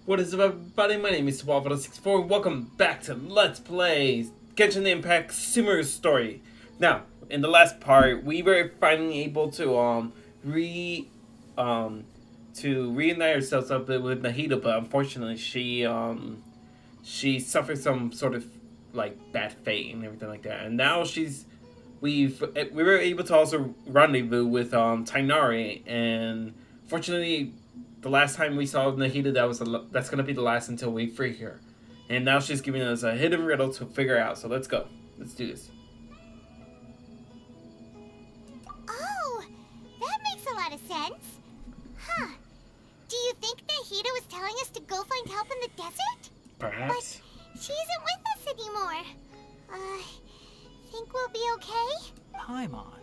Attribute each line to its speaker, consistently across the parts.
Speaker 1: What is up, everybody? My name is Swallow64. Welcome back to Let's Play Genshin Impact Sumeru story. Now, in the last part, we were finally able to reunite ourselves up with Nahida, but unfortunately, she suffered some sort of like bad fate and everything like that. And now we were able to also rendezvous with Tainari, and fortunately, the last time we saw Nahida, that's gonna be the last until we free her. And now she's giving us a hidden riddle to figure out. So let's go. Let's do this.
Speaker 2: Oh, that makes a lot of sense. Huh. Do you think Nahida was telling us to go find help in the desert?
Speaker 1: Perhaps.
Speaker 2: But she isn't with us anymore. Think we'll be okay?
Speaker 3: Paimon,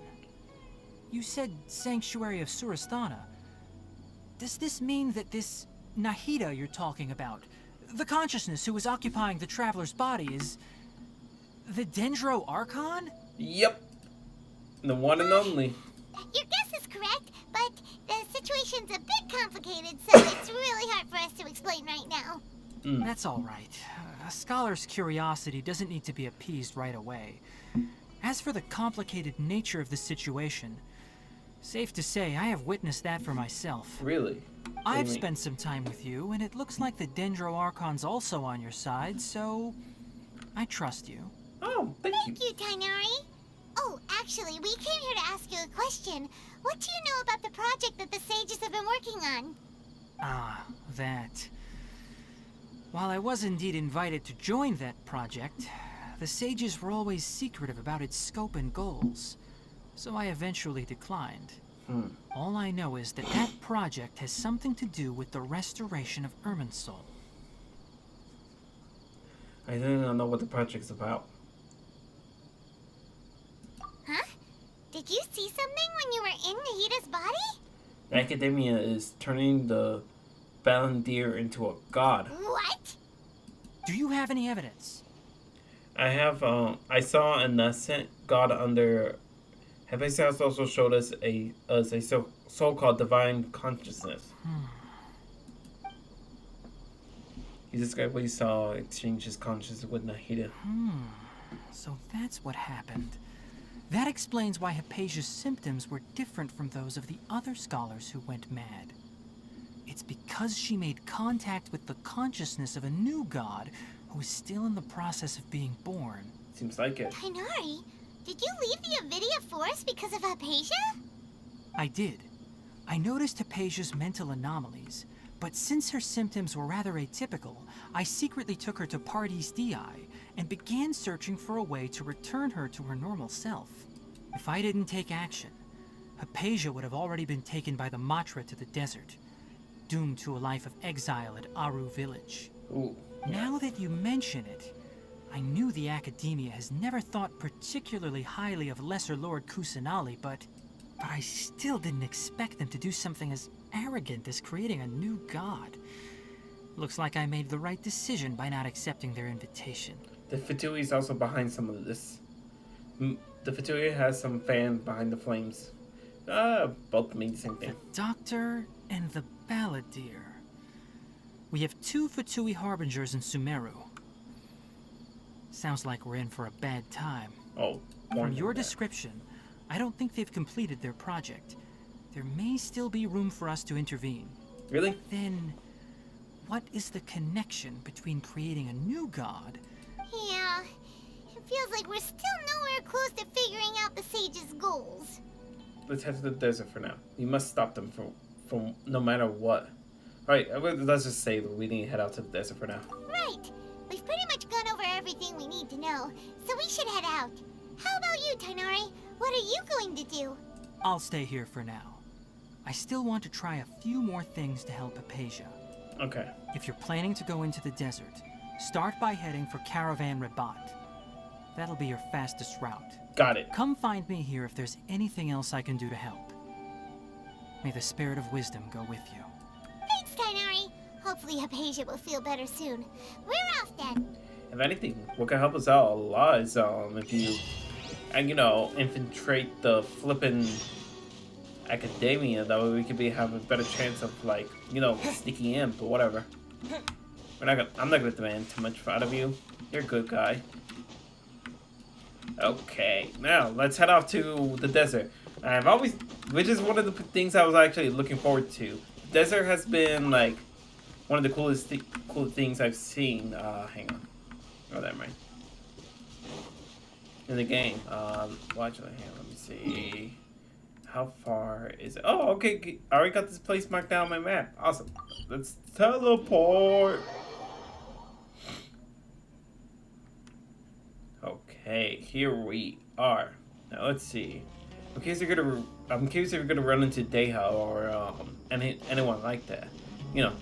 Speaker 3: you said Sanctuary of Surasthana. Does this mean that this Nahida you're talking about, the consciousness who was occupying the traveler's body, is the Dendro Archon?
Speaker 1: Yep. The one and only.
Speaker 2: Your guess is correct, but the situation's a bit complicated, so it's really hard for us to explain right now.
Speaker 3: That's all right. A scholar's curiosity doesn't need to be appeased right away. As for the complicated nature of the situation, safe to say I have witnessed that for myself.
Speaker 1: Really?
Speaker 3: I've spent some time with you, and it looks like the Dendro Archon's also on your side, so I trust you.
Speaker 1: Oh, thank you.
Speaker 2: Thank you, Tainari. Oh, actually, we came here to ask you a question. What do you know about the project that the sages have been working on?
Speaker 3: Ah, that. While I was indeed invited to join that project, the sages were always secretive about its scope and goals, so I eventually declined. All I know is that that project has something to do with the restoration of Irminsul.
Speaker 1: I don't know what the project's about.
Speaker 2: Huh? Did you see something when you were in Nahida's body?
Speaker 1: Academia is turning the Balandir into a god.
Speaker 2: What?
Speaker 3: Do you have any evidence?
Speaker 1: I saw an ascent god under. Hephaestus also showed us a so-called divine consciousness. He described what he saw exchange his consciousness with Nahida.
Speaker 3: So that's what happened. That explains why Hypatia's symptoms were different from those of the other scholars who went mad. It's because she made contact with the consciousness of a new god who is still in the process of being born.
Speaker 1: Seems like it.
Speaker 2: Tainari, did you leave the Avidia Forest because of Hypatia?
Speaker 3: I did. I noticed Hypatia's mental anomalies, but since her symptoms were rather atypical, I secretly took her to Pardes Dii and began searching for a way to return her to her normal self. If I didn't take action, Hypatia would have already been taken by the Matra to the desert, doomed to a life of exile at Aru village.
Speaker 1: Ooh.
Speaker 3: Now that you mention it, I knew the Academia has never thought particularly highly of Lesser Lord Kusanali, but I still didn't expect them to do something as arrogant as creating a new god. Looks like I made the right decision by not accepting their invitation.
Speaker 1: The Fatui is also behind some of this. The Fatui has some fan behind the flames. Both mean the same thing.
Speaker 3: The Doctor and the Balladeer. We have 2 Fatui Harbingers in Sumeru. Sounds like we're in for a bad time.
Speaker 1: Oh, more
Speaker 3: From
Speaker 1: than
Speaker 3: your
Speaker 1: that.
Speaker 3: description, I don't think they've completed their project. There may still be room for us to intervene.
Speaker 1: Really?
Speaker 3: Then, what is the connection between creating a new god?
Speaker 2: Yeah, it feels like we're still nowhere close to figuring out the sages' goals.
Speaker 1: Let's head to the desert for now. You must stop them from no matter what. Alright, let's just say that we need to head out to the desert for now.
Speaker 2: Right. We've pretty much gone over everything we need to know, so we should head out. How about you, Tainari? What are you going to do?
Speaker 3: I'll stay here for now. I still want to try a few more things to help Hypatia.
Speaker 1: Okay.
Speaker 3: If you're planning to go into the desert, start by heading for Caravan Rabat. That'll be your fastest route.
Speaker 1: Got it.
Speaker 3: Come find me here if there's anything else I can do to help. May the spirit of wisdom go with you.
Speaker 2: Thanks, Tainari. Hopefully Hypatia will feel better soon. We're off then.
Speaker 1: If anything, what can help us out a lot is if you, and infiltrate the flippin' academia. That way we could have a better chance of sneaking in, but whatever. I'm not gonna demand too much out of you. You're a good guy. Okay, now let's head off to the desert. Which is one of the things I was actually looking forward to. The desert has been like one of the cool things I've seen. Hang on. Oh, that right. In the game. Watch it. Hang on, let me see. How far is it? Oh, okay. I already got this place marked down on my map. Awesome. Let's teleport. Okay, here we are. Now let's see. I'm curious if you're gonna run into Deha or anyone like that. You know,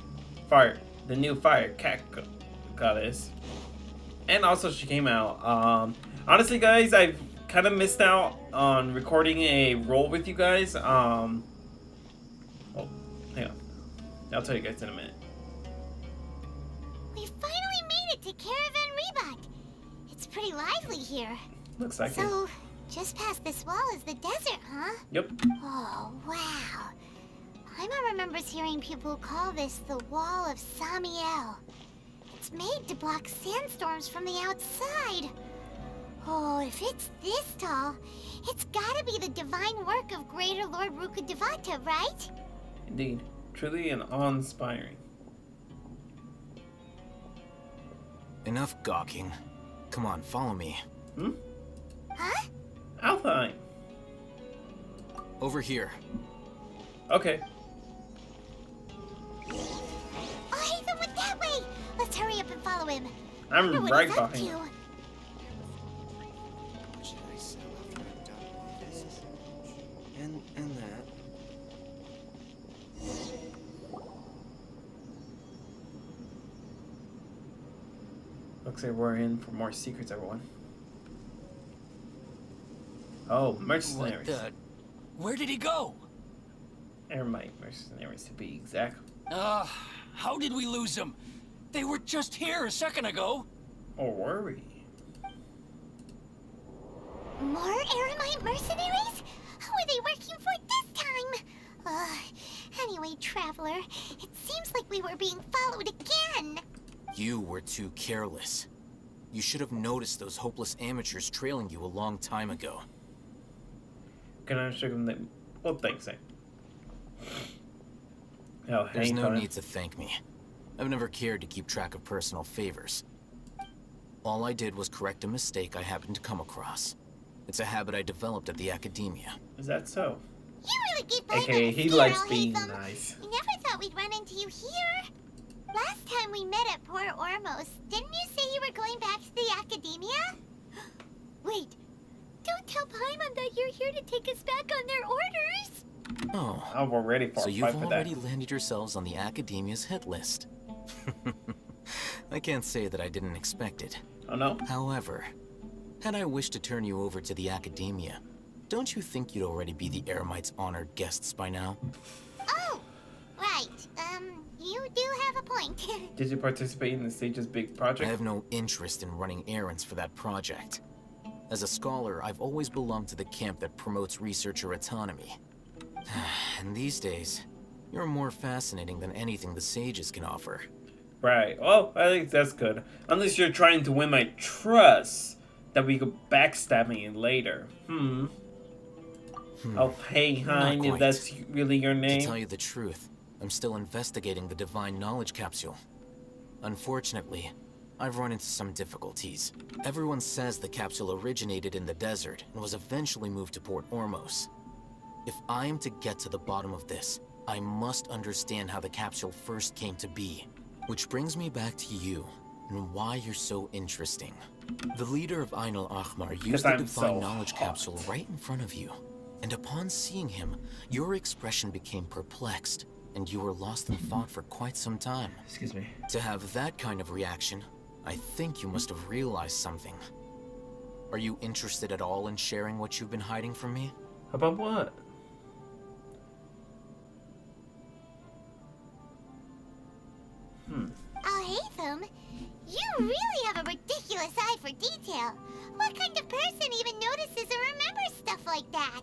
Speaker 1: the new fire cat goddess. And also she came out. Honestly, guys, I've kind of missed out on recording a roll with you guys. Oh, hang on. I'll tell you guys in a minute.
Speaker 2: We finally made it to Caravan Rebot. It's pretty lively here.
Speaker 1: Looks like it.
Speaker 2: So, just past this wall is the desert, huh?
Speaker 1: Yep.
Speaker 2: Oh, wow. Paimon remembers hearing people call this the Wall of Samiel. It's made to block sandstorms from the outside. Oh, if it's this tall, it's gotta be the divine work of Greater Lord Rukkhadevata, right?
Speaker 1: Indeed. Truly an awe-inspiring.
Speaker 4: Enough gawking. Come on, follow me.
Speaker 1: Hmm?
Speaker 2: Huh?
Speaker 1: Alpine.
Speaker 4: Over here.
Speaker 1: Okay.
Speaker 2: Oh, Ethan went that way! Let's hurry up and follow him.
Speaker 1: I'm
Speaker 2: Wonder what
Speaker 1: right
Speaker 2: he's up
Speaker 1: behind
Speaker 2: to.
Speaker 1: you.
Speaker 4: And that.
Speaker 1: Looks like we're in for more secrets, everyone. Oh, mercenaries.
Speaker 5: What the? Where did he go?
Speaker 1: Eremite mercenaries, to be exact.
Speaker 5: How did we lose him? They were just here a second ago.
Speaker 1: Or were we?
Speaker 2: More Eremite mercenaries? Who are they working for this time? Anyway, Traveler, it seems like we were being followed again.
Speaker 4: You were too careless. You should have noticed those hopeless amateurs trailing you a long time ago.
Speaker 1: Can I show them that? Well, thanks, eh? Oh,
Speaker 4: There's no
Speaker 1: fun.
Speaker 4: need to thank me. I've never cared to keep track of personal favors. All I did was correct a mistake I happened to come across. It's a habit I developed at the academia.
Speaker 1: Is that so?
Speaker 2: You really gave Paimon
Speaker 1: AKA,
Speaker 2: a
Speaker 1: he
Speaker 2: steer,
Speaker 1: likes
Speaker 2: I'll
Speaker 1: being
Speaker 2: hate them.
Speaker 1: nice.
Speaker 2: I never thought we'd run into you here. Last time we met at Port Ormos, didn't you say you were going back to the academia? Wait, don't tell Paimon that you're here to take us back on their orders.
Speaker 4: Oh,
Speaker 1: we're ready for
Speaker 4: so
Speaker 1: a
Speaker 4: you've
Speaker 1: fight for
Speaker 4: already
Speaker 1: that.
Speaker 4: landed yourselves on the academia's hit list. I can't say that I didn't expect it.
Speaker 1: Oh no.
Speaker 4: However, had I wished to turn you over to the academia, don't you think you'd already be the Eremites' honored guests by now?
Speaker 2: Oh, right. You do have a point.
Speaker 1: Did you participate in the stage's big
Speaker 4: I
Speaker 1: project?
Speaker 4: have no interest in running errands for that project. As a scholar, I've always belonged to the camp that promotes researcher autonomy. And these days, you're more fascinating than anything the sages can offer.
Speaker 1: Right. Well, I think that's good. Unless you're trying to win my trust, that we could backstab me later. Oh, hey, Hein, if
Speaker 4: quite.
Speaker 1: that's really your name.
Speaker 4: To tell you the truth, I'm still investigating the Divine Knowledge Capsule. Unfortunately, I've run into some difficulties. Everyone says the capsule originated in the desert and was eventually moved to Port Ormos. If I am to get to the bottom of this, I must understand how the capsule first came to be. Which brings me back to you, and why you're so interesting. The leader of Ainul Ahmar used the
Speaker 1: I'm
Speaker 4: Divine
Speaker 1: so
Speaker 4: Knowledge
Speaker 1: hot.
Speaker 4: Capsule right in front of you. And upon seeing him, your expression became perplexed, and you were lost in thought for quite some time.
Speaker 1: Excuse me.
Speaker 4: To have that kind of reaction, I think you must have realized something. Are you interested at all in sharing what you've been hiding from me?
Speaker 1: About what?
Speaker 2: Oh, Hatham, you really have a ridiculous eye for detail. What kind of person even notices or remembers stuff like that?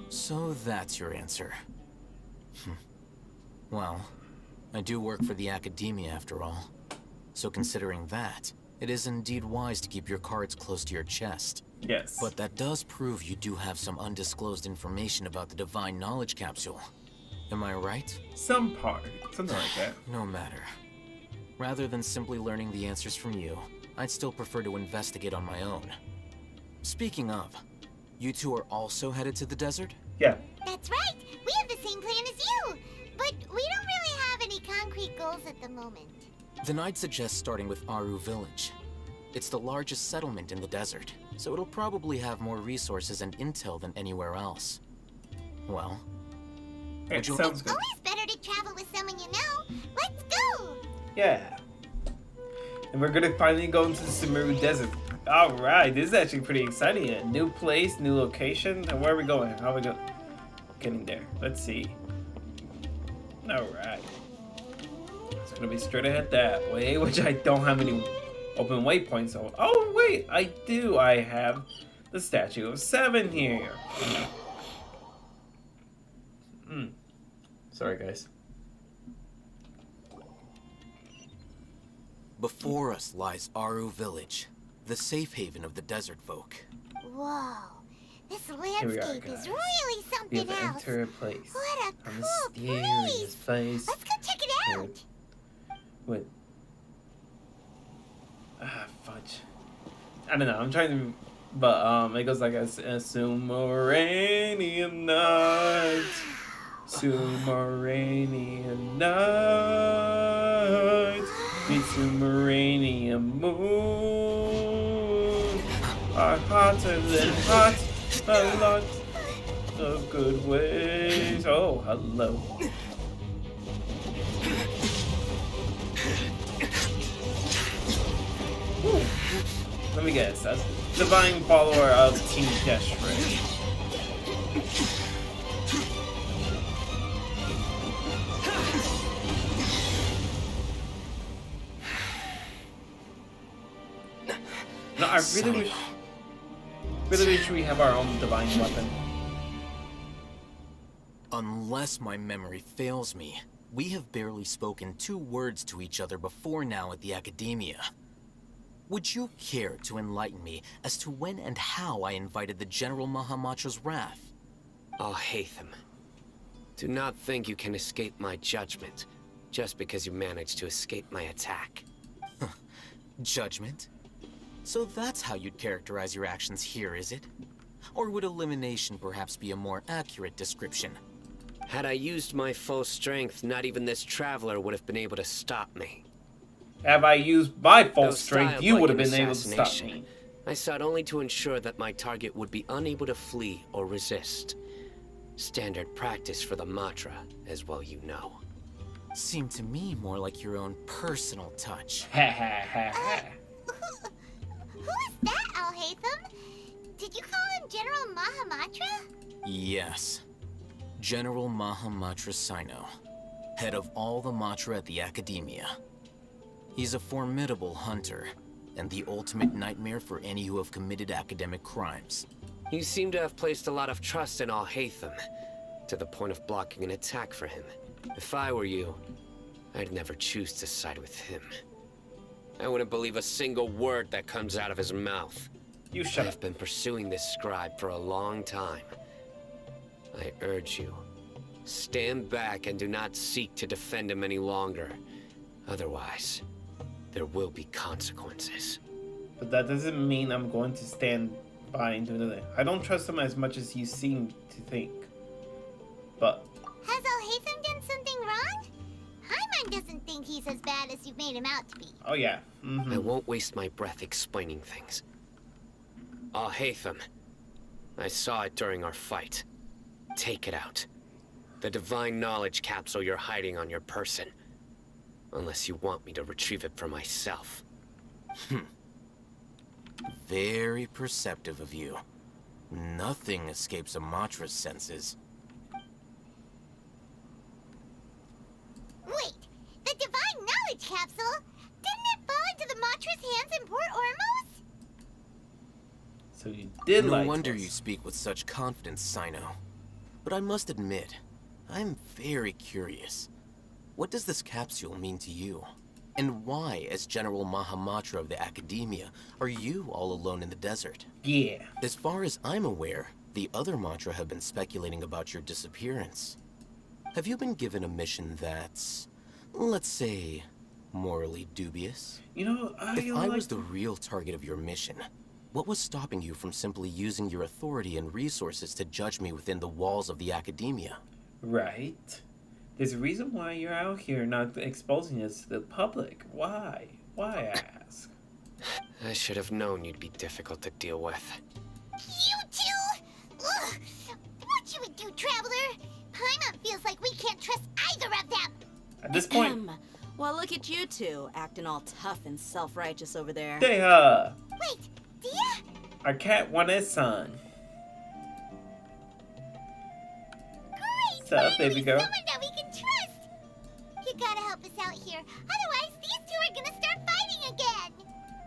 Speaker 4: So that's your answer. Well, I do work for the academia after all. So considering that, it is indeed wise to keep your cards close to your chest.
Speaker 1: Yes.
Speaker 4: But that does prove you do have some undisclosed information about the Divine Knowledge Capsule. Am I right?
Speaker 1: Some part. Something like that.
Speaker 4: No matter. Rather than simply learning the answers from you, I'd still prefer to investigate on my own. Speaking of, you two are also headed to the desert?
Speaker 1: Yeah.
Speaker 2: That's right. We have the same plan as you. But we don't really have any concrete goals at the moment.
Speaker 4: Then I'd suggest starting with Aru Village. It's the largest settlement in the desert, so it'll probably have more resources and intel than anywhere else. Well,
Speaker 1: It
Speaker 4: you-
Speaker 1: sounds good.
Speaker 2: Always better to travel with someone you know. Let's go.
Speaker 1: Yeah. And we're gonna finally go into the Sumeru Desert. Alright, this is actually pretty exciting. A new place, new location. And where are we going? How are we getting there? Let's see. Alright. It's gonna be straight ahead that way, which I don't have any open waypoints. So, oh wait, I do. I have the Statue of Seven here. Sorry, guys.
Speaker 4: before us lies Aru Village, the safe haven of the desert folk.
Speaker 2: Whoa. This
Speaker 1: Here we are,
Speaker 2: landscape
Speaker 1: guys.
Speaker 2: is really
Speaker 1: We
Speaker 2: something
Speaker 1: have
Speaker 2: else.
Speaker 1: entered a place.
Speaker 2: What a
Speaker 1: A
Speaker 2: cool
Speaker 1: mysterious
Speaker 2: place.
Speaker 1: place.
Speaker 2: Let's go check it out.
Speaker 1: With fudge. I don't know. I'm trying to, but it goes like a Sumerian night, Sumerian night, the Sumerian moon are hotter than hot, a lot of good ways. Oh, hello. Let me guess. A divine follower of King Deshret. No, I really wish we have our own divine weapon.
Speaker 4: Unless my memory fails me, we have barely spoken 2 words to each other before now at the Academia. Would you care to enlighten me as to when and how I invited the General Mahamatra's wrath?
Speaker 6: Oh, Hatham. Do not think you can escape my judgment just because you managed to escape my attack.
Speaker 4: Judgment? So that's how you'd characterize your actions here, is it? Or would elimination perhaps be a more accurate description?
Speaker 6: Had I used my full strength, not even this traveler would have been able to stop me.
Speaker 1: Have I used my full
Speaker 6: Though
Speaker 1: strength,
Speaker 6: styled
Speaker 1: you
Speaker 6: like
Speaker 1: would have
Speaker 6: an
Speaker 1: been able to stop
Speaker 6: assassination,
Speaker 1: me.
Speaker 6: I sought only to ensure that my target would be unable to flee or resist. Standard practice for the Matra, as well you know.
Speaker 4: Seemed to me more like your own personal touch.
Speaker 1: Ha ha ha ha.
Speaker 2: Who is that, Al-Haytham? Did you call him General Mahamatra?
Speaker 4: Yes. General Mahamatra Sino, head of all the Matra at the Academia. He's a formidable hunter, and the ultimate nightmare for any who have committed academic crimes.
Speaker 6: You seem to have placed a lot of trust in Al-Haytham, to the point of blocking an attack for him. If I were you, I'd never choose to side with him. I wouldn't believe a single word that comes out of his mouth.
Speaker 1: You shut
Speaker 6: I've
Speaker 1: up.
Speaker 6: been pursuing this scribe for a long time. I urge you, stand back and do not seek to defend him any longer. Otherwise, there will be consequences.
Speaker 1: But that doesn't mean I'm going to stand by and do nothing. I don't trust him as much as you seem to think. But
Speaker 2: Has Al-Haytham done something wrong? Hyman doesn't think he's as bad as you've made him out to be.
Speaker 1: oh yeah.
Speaker 6: I won't waste my breath explaining things. Al-Haytham, I saw it during our fight. Take it out. The divine knowledge capsule you're hiding on your person. Unless you want me to retrieve it for myself.
Speaker 4: Very perceptive of you. Nothing escapes a Matra's senses.
Speaker 2: Wait, the Divine Knowledge Capsule? Didn't it fall into the Matra's hands in Port Ormos?
Speaker 1: So you did
Speaker 4: No
Speaker 1: like
Speaker 4: wonder
Speaker 1: this.
Speaker 4: you speak with such confidence, Sino. But I must admit, I'm very curious. what does this capsule mean to you? And why, as General Mahamatra of the Academia, are you all alone in the desert?
Speaker 1: Yeah.
Speaker 4: As far as I'm aware, the other Matra have been speculating about your disappearance. Have you been given a mission that's, let's say, morally dubious?
Speaker 1: You know,
Speaker 4: If I was the real target of your mission, what was stopping you from simply using your authority and resources to judge me within the walls of the Academia?
Speaker 1: Right. There's a reason why you're out here not exposing us to the public. Why? Why, I ask?
Speaker 6: I should have known you'd be difficult to deal with.
Speaker 2: You two? Ugh. What you would do, Traveler? Paimon feels like we can't trust either of them.
Speaker 1: At this point,
Speaker 7: Well, look at you two, acting all tough and self-righteous over there.
Speaker 1: Deha,
Speaker 2: Wait, Dia?
Speaker 1: our cat wanted his son.
Speaker 2: Great!
Speaker 1: Sup, baby
Speaker 2: finally
Speaker 1: girl?
Speaker 2: Someone that we can trust! You gotta help us out here, otherwise these two are gonna start fighting again!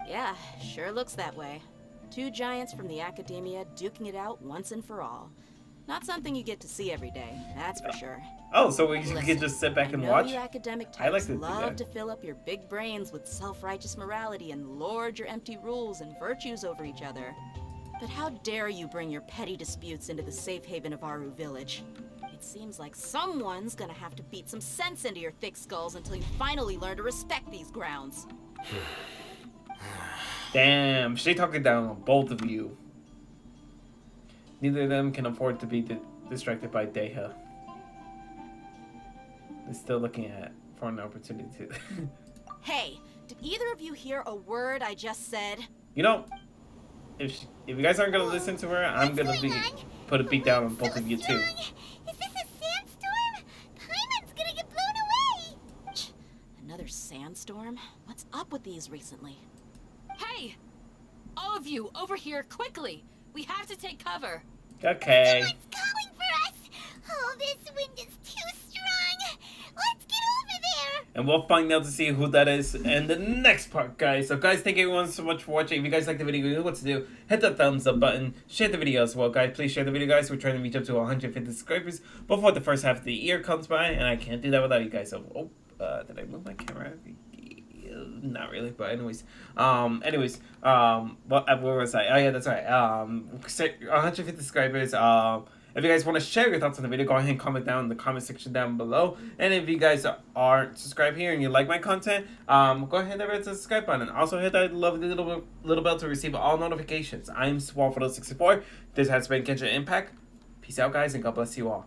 Speaker 7: Yeah, sure looks that way. Two giants from the Academia duking it out once and for all. Not something you get to see every day, that's for sure.
Speaker 1: Oh, so we
Speaker 7: Listen,
Speaker 1: can just sit back and
Speaker 7: I know
Speaker 1: watch?
Speaker 7: you academic
Speaker 1: I like
Speaker 7: types
Speaker 1: to do
Speaker 7: love
Speaker 1: that.
Speaker 7: to fill up your big brains with self-righteous morality and lord your empty rules and virtues over each other. But how dare you bring your petty disputes into the safe haven of Aru Village? It seems like someone's gonna have to beat some sense into your thick skulls until you finally learn to respect these grounds.
Speaker 1: Damn, she talking down on both of you. Neither of them can afford to be distracted by Deha. They're still looking for an opportunity to...
Speaker 7: Hey, did either of you hear a word I just said?
Speaker 1: You know, if you guys aren't gonna listen to her, I'm gonna put a beat down on both of you too.
Speaker 2: Is this a sandstorm? Paimon's gonna get blown away!
Speaker 7: Another sandstorm? What's up with these recently?
Speaker 8: Hey! All of you, over here, quickly! We have to take cover!
Speaker 1: Okay.
Speaker 2: Someone's calling for us! Oh, this wind is too strong! Let's get over there!
Speaker 1: And we'll find out to see who that is in the next part, guys. So, guys, thank you everyone so much for watching. If you guys like the video, you know what to do. Hit the thumbs up button. Share the video as well, guys. Please share the video, guys. We're trying to reach up to 150 subscribers before the first half of the year comes by. And I can't do that without you guys. So, did I move my camera? Not really, but anyways, where was I? Oh yeah, that's right. 150 subscribers. If you guys want to share your thoughts on the video, go ahead and comment down in the comment section down below. And if you guys aren't subscribed here and you like my content, go ahead and hit the subscribe button. Also hit that lovely little bell to receive all notifications. I'm Swallowful64. This has been Genshin Impact. Peace out, guys, and God bless you all.